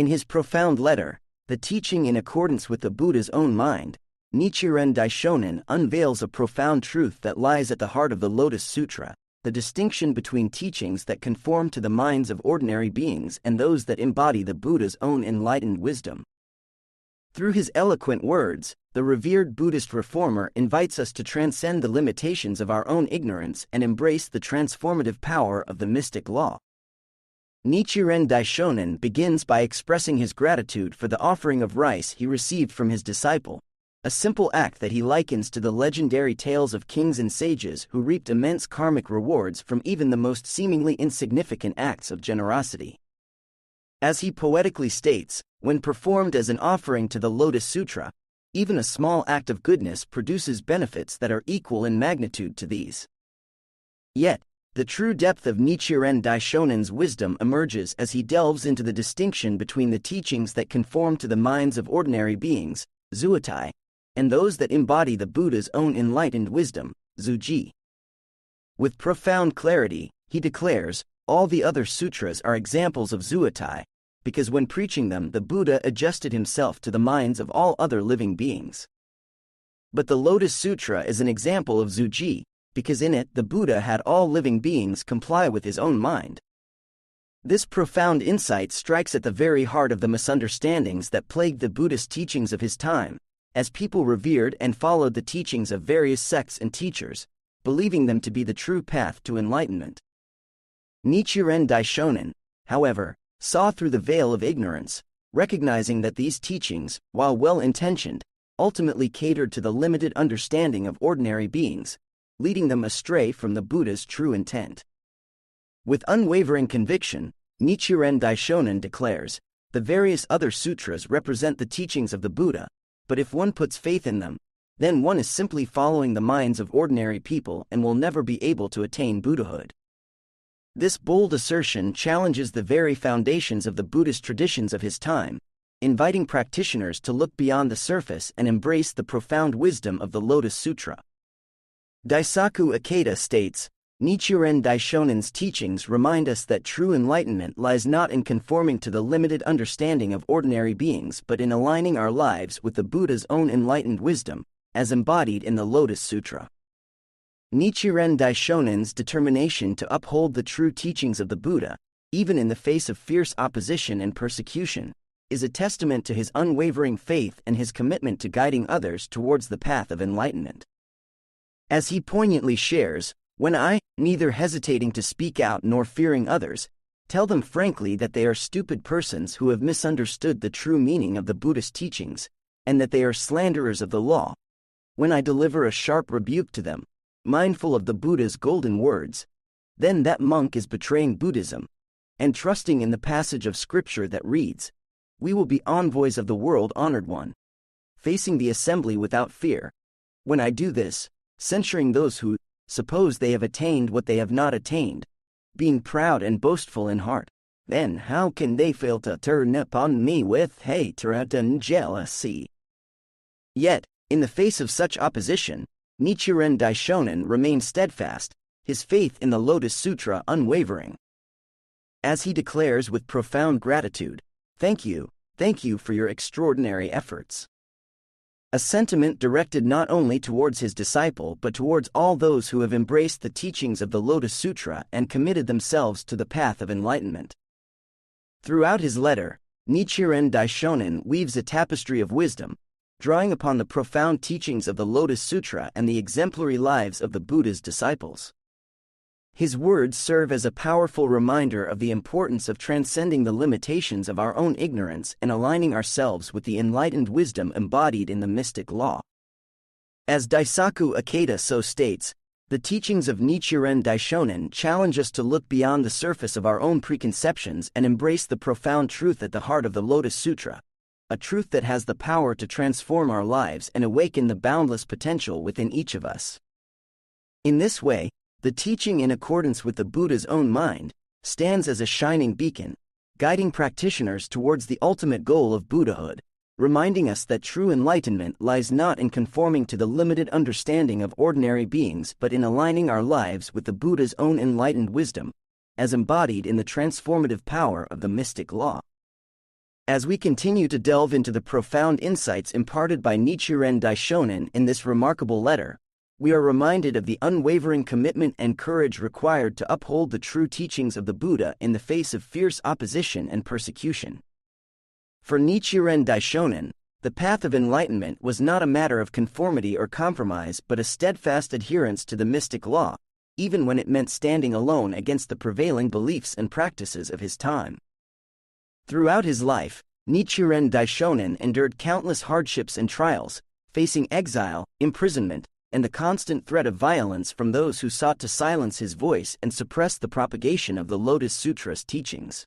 In his profound letter, The Teaching in Accordance with the Buddha's Own Mind, Nichiren Daishonin unveils a profound truth that lies at the heart of the Lotus Sutra: the distinction between teachings that conform to the minds of ordinary beings and those that embody the Buddha's own enlightened wisdom. Through his eloquent words, the revered Buddhist reformer invites us to transcend the limitations of our own ignorance and embrace the transformative power of the mystic law. Nichiren Daishonin begins by expressing his gratitude for the offering of rice he received from his disciple, a simple act that he likens to the legendary tales of kings and sages who reaped immense karmic rewards from even the most seemingly insignificant acts of generosity. As he poetically states, when performed as an offering to the Lotus Sutra, even a small act of goodness produces benefits that are equal in magnitude to these. Yet, the true depth of Nichiren Daishonin's wisdom emerges as he delves into the distinction between the teachings that conform to the minds of ordinary beings, Zuotai, and those that embody the Buddha's own enlightened wisdom, Zuji. With profound clarity, he declares, all the other sutras are examples of Zuotai, because when preaching them the Buddha adjusted himself to the minds of all other living beings. But the Lotus Sutra is an example of Zuji, because in it the Buddha had all living beings comply with his own mind. This profound insight strikes at the very heart of the misunderstandings that plagued the Buddhist teachings of his time, as people revered and followed the teachings of various sects and teachers, believing them to be the true path to enlightenment. Nichiren Daishonin, however, saw through the veil of ignorance, recognizing that these teachings, while well-intentioned, ultimately catered to the limited understanding of ordinary beings, leading them astray from the Buddha's true intent. With unwavering conviction, Nichiren Daishonin declares, the various other sutras represent the teachings of the Buddha, but if one puts faith in them, then one is simply following the minds of ordinary people and will never be able to attain Buddhahood. This bold assertion challenges the very foundations of the Buddhist traditions of his time, inviting practitioners to look beyond the surface and embrace the profound wisdom of the Lotus Sutra. Daisaku Ikeda states, Nichiren Daishonin's teachings remind us that true enlightenment lies not in conforming to the limited understanding of ordinary beings but in aligning our lives with the Buddha's own enlightened wisdom, as embodied in the Lotus Sutra. Nichiren Daishonin's determination to uphold the true teachings of the Buddha, even in the face of fierce opposition and persecution, is a testament to his unwavering faith and his commitment to guiding others towards the path of enlightenment. As he poignantly shares, when I, neither hesitating to speak out nor fearing others, tell them frankly that they are stupid persons who have misunderstood the true meaning of the Buddhist teachings, and that they are slanderers of the law, when I deliver a sharp rebuke to them, mindful of the Buddha's golden words, then that monk is betraying Buddhism, and trusting in the passage of scripture that reads, we will be envoys of the world honored one, facing the assembly without fear. When I do this, censuring those who suppose they have attained what they have not attained, being proud and boastful in heart, then how can they fail to turn upon me with hatred and jealousy? Yet, in the face of such opposition, Nichiren Daishonin remained steadfast, his faith in the Lotus Sutra unwavering. As he declares with profound gratitude, thank you for your extraordinary efforts. A sentiment directed not only towards his disciple but towards all those who have embraced the teachings of the Lotus Sutra and committed themselves to the path of enlightenment. Throughout his letter, Nichiren Daishonin weaves a tapestry of wisdom, drawing upon the profound teachings of the Lotus Sutra and the exemplary lives of the Buddha's disciples. His words serve as a powerful reminder of the importance of transcending the limitations of our own ignorance and aligning ourselves with the enlightened wisdom embodied in the mystic law. As Daisaku Ikeda so states, the teachings of Nichiren Daishonin challenge us to look beyond the surface of our own preconceptions and embrace the profound truth at the heart of the Lotus Sutra, a truth that has the power to transform our lives and awaken the boundless potential within each of us. In this way, the teaching in accordance with the Buddha's own mind stands as a shining beacon, guiding practitioners towards the ultimate goal of Buddhahood, reminding us that true enlightenment lies not in conforming to the limited understanding of ordinary beings but in aligning our lives with the Buddha's own enlightened wisdom, as embodied in the transformative power of the mystic law. As we continue to delve into the profound insights imparted by Nichiren Daishonin in this remarkable letter, we are reminded of the unwavering commitment and courage required to uphold the true teachings of the Buddha in the face of fierce opposition and persecution. For Nichiren Daishonin, the path of enlightenment was not a matter of conformity or compromise but a steadfast adherence to the mystic law, even when it meant standing alone against the prevailing beliefs and practices of his time. Throughout his life, Nichiren Daishonin endured countless hardships and trials, facing exile, imprisonment, and the constant threat of violence from those who sought to silence his voice and suppress the propagation of the Lotus Sutra's teachings.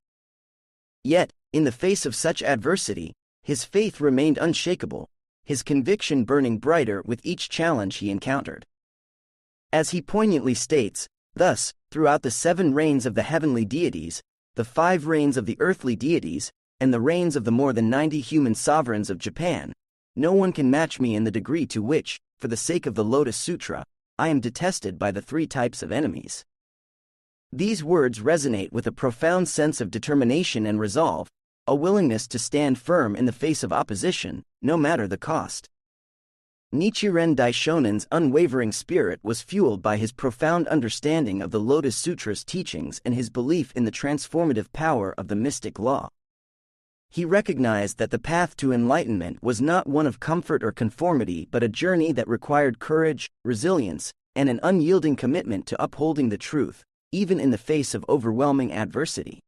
Yet, in the face of such adversity, his faith remained unshakable, his conviction burning brighter with each challenge he encountered. As he poignantly states, thus, throughout the 7 reigns of the heavenly deities, the 5 reigns of the earthly deities, and the reigns of the more than 90 human sovereigns of Japan, no one can match me in the degree to which, for the sake of the Lotus Sutra, I am detested by the 3 types of enemies. These words resonate with a profound sense of determination and resolve, a willingness to stand firm in the face of opposition, no matter the cost. Nichiren Daishonin's unwavering spirit was fueled by his profound understanding of the Lotus Sutra's teachings and his belief in the transformative power of the mystic law. He recognized that the path to enlightenment was not one of comfort or conformity but a journey that required courage, resilience, and an unyielding commitment to upholding the truth, even in the face of overwhelming adversity.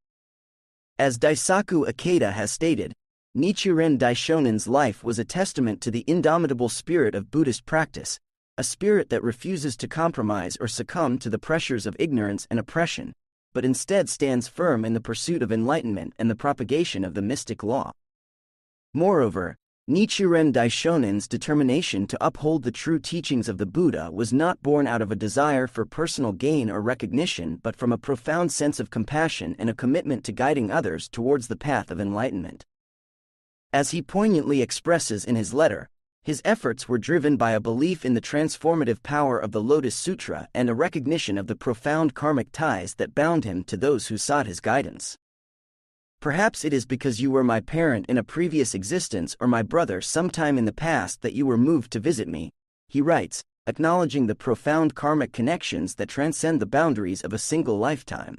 As Daisaku Ikeda has stated, Nichiren Daishonin's life was a testament to the indomitable spirit of Buddhist practice, a spirit that refuses to compromise or succumb to the pressures of ignorance and oppression, but instead stands firm in the pursuit of enlightenment and the propagation of the mystic law. Moreover, Nichiren Daishonin's determination to uphold the true teachings of the Buddha was not born out of a desire for personal gain or recognition but from a profound sense of compassion and a commitment to guiding others towards the path of enlightenment. As he poignantly expresses in his letter, his efforts were driven by a belief in the transformative power of the Lotus Sutra and a recognition of the profound karmic ties that bound him to those who sought his guidance. Perhaps it is because you were my parent in a previous existence or my brother sometime in the past that you were moved to visit me, he writes, acknowledging the profound karmic connections that transcend the boundaries of a single lifetime.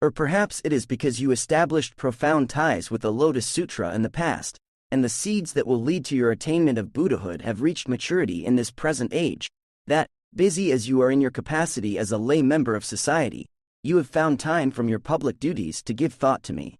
Or perhaps it is because you established profound ties with the Lotus Sutra in the past, and the seeds that will lead to your attainment of Buddhahood have reached maturity in this present age, that, busy as you are in your capacity as a lay member of society, you have found time from your public duties to give thought to me.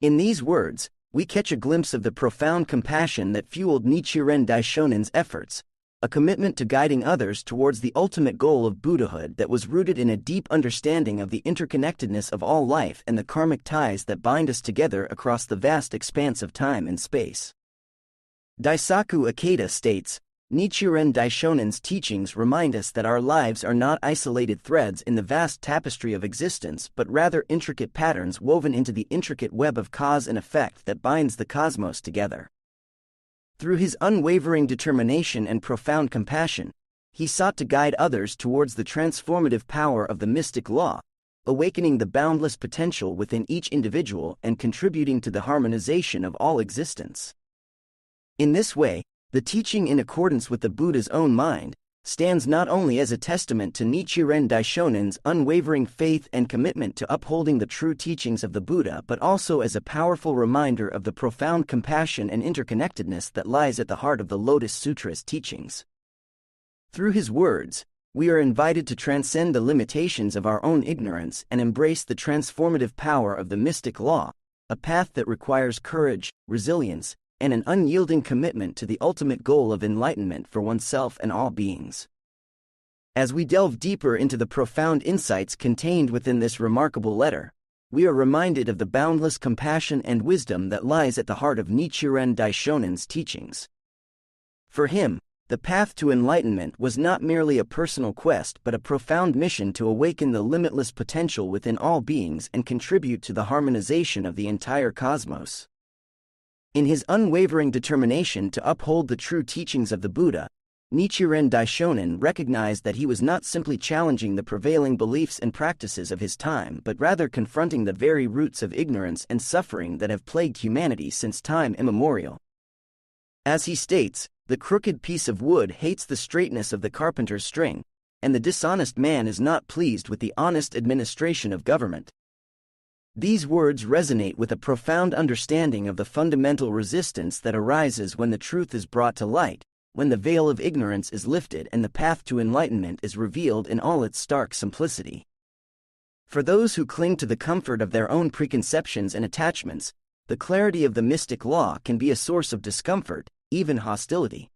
In these words, we catch a glimpse of the profound compassion that fueled Nichiren Daishonin's efforts, a commitment to guiding others towards the ultimate goal of Buddhahood that was rooted in a deep understanding of the interconnectedness of all life and the karmic ties that bind us together across the vast expanse of time and space. Daisaku Ikeda states, Nichiren Daishonin's teachings remind us that our lives are not isolated threads in the vast tapestry of existence but rather intricate patterns woven into the intricate web of cause and effect that binds the cosmos together. Through his unwavering determination and profound compassion, he sought to guide others towards the transformative power of the mystic law, awakening the boundless potential within each individual and contributing to the harmonization of all existence. In this way, the teaching in accordance with the Buddha's own mind stands not only as a testament to Nichiren Daishonin's unwavering faith and commitment to upholding the true teachings of the Buddha but also as a powerful reminder of the profound compassion and interconnectedness that lies at the heart of the Lotus Sutra's teachings. Through his words, we are invited to transcend the limitations of our own ignorance and embrace the transformative power of the mystic law, a path that requires courage, resilience, and an unyielding commitment to the ultimate goal of enlightenment for oneself and all beings. As we delve deeper into the profound insights contained within this remarkable letter, we are reminded of the boundless compassion and wisdom that lies at the heart of Nichiren Daishonin's teachings. For him, the path to enlightenment was not merely a personal quest but a profound mission to awaken the limitless potential within all beings and contribute to the harmonization of the entire cosmos. In his unwavering determination to uphold the true teachings of the Buddha, Nichiren Daishonin recognized that he was not simply challenging the prevailing beliefs and practices of his time but rather confronting the very roots of ignorance and suffering that have plagued humanity since time immemorial. As he states, the crooked piece of wood hates the straightness of the carpenter's string, and the dishonest man is not pleased with the honest administration of government. These words resonate with a profound understanding of the fundamental resistance that arises when the truth is brought to light, when the veil of ignorance is lifted and the path to enlightenment is revealed in all its stark simplicity. For those who cling to the comfort of their own preconceptions and attachments, the clarity of the mystic law can be a source of discomfort, even hostility.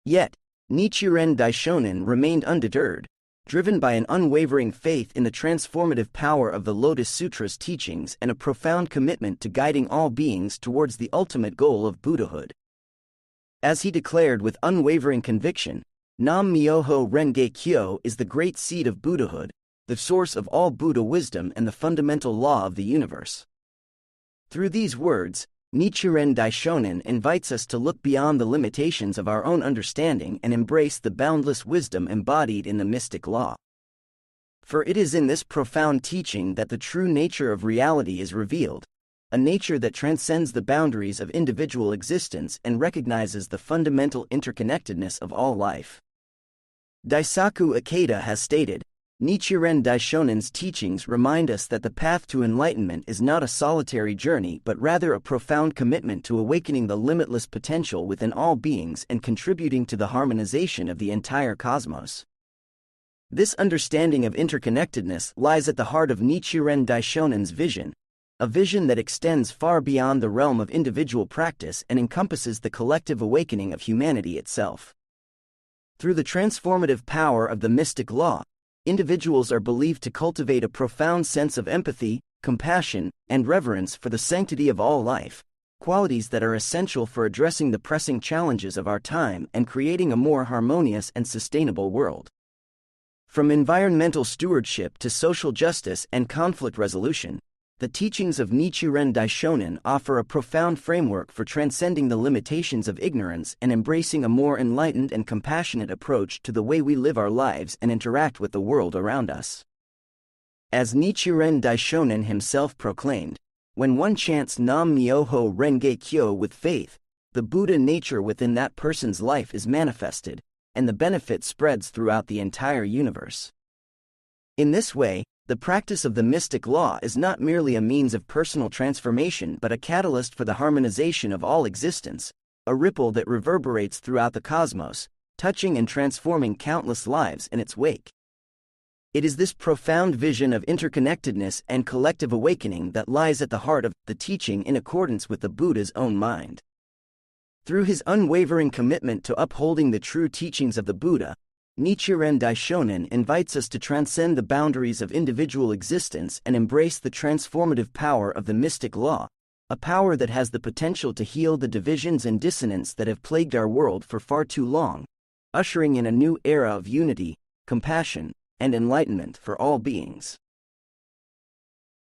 Yet, Nichiren Daishonin remained undeterred, driven by an unwavering faith in the transformative power of the Lotus Sutra's teachings and a profound commitment to guiding all beings towards the ultimate goal of Buddhahood. As he declared with unwavering conviction, Nam-myoho Renge Kyo is the great seed of Buddhahood, the source of all Buddha wisdom and the fundamental law of the universe. Through these words, Nichiren Daishonin invites us to look beyond the limitations of our own understanding and embrace the boundless wisdom embodied in the mystic law. For it is in this profound teaching that the true nature of reality is revealed, a nature that transcends the boundaries of individual existence and recognizes the fundamental interconnectedness of all life. Daisaku Ikeda has stated, Nichiren Daishonin's teachings remind us that the path to enlightenment is not a solitary journey but rather a profound commitment to awakening the limitless potential within all beings and contributing to the harmonization of the entire cosmos. This understanding of interconnectedness lies at the heart of Nichiren Daishonin's vision, a vision that extends far beyond the realm of individual practice and encompasses the collective awakening of humanity itself. Through the transformative power of the mystic law, individuals are believed to cultivate a profound sense of empathy, compassion, and reverence for the sanctity of all life, qualities that are essential for addressing the pressing challenges of our time and creating a more harmonious and sustainable world. From environmental stewardship to social justice and conflict resolution, the teachings of Nichiren Daishonin offer a profound framework for transcending the limitations of ignorance and embracing a more enlightened and compassionate approach to the way we live our lives and interact with the world around us. As Nichiren Daishonin himself proclaimed, when one chants Nam-myoho Renge Kyo with faith, the Buddha nature within that person's life is manifested, and the benefit spreads throughout the entire universe. In this way, the practice of the mystic law is not merely a means of personal transformation but a catalyst for the harmonization of all existence, a ripple that reverberates throughout the cosmos, touching and transforming countless lives in its wake. It is this profound vision of interconnectedness and collective awakening that lies at the heart of the teaching in accordance with the Buddha's own mind. Through his unwavering commitment to upholding the true teachings of the Buddha, Nichiren Daishonin invites us to transcend the boundaries of individual existence and embrace the transformative power of the mystic law, a power that has the potential to heal the divisions and dissonance that have plagued our world for far too long, ushering in a new era of unity, compassion, and enlightenment for all beings.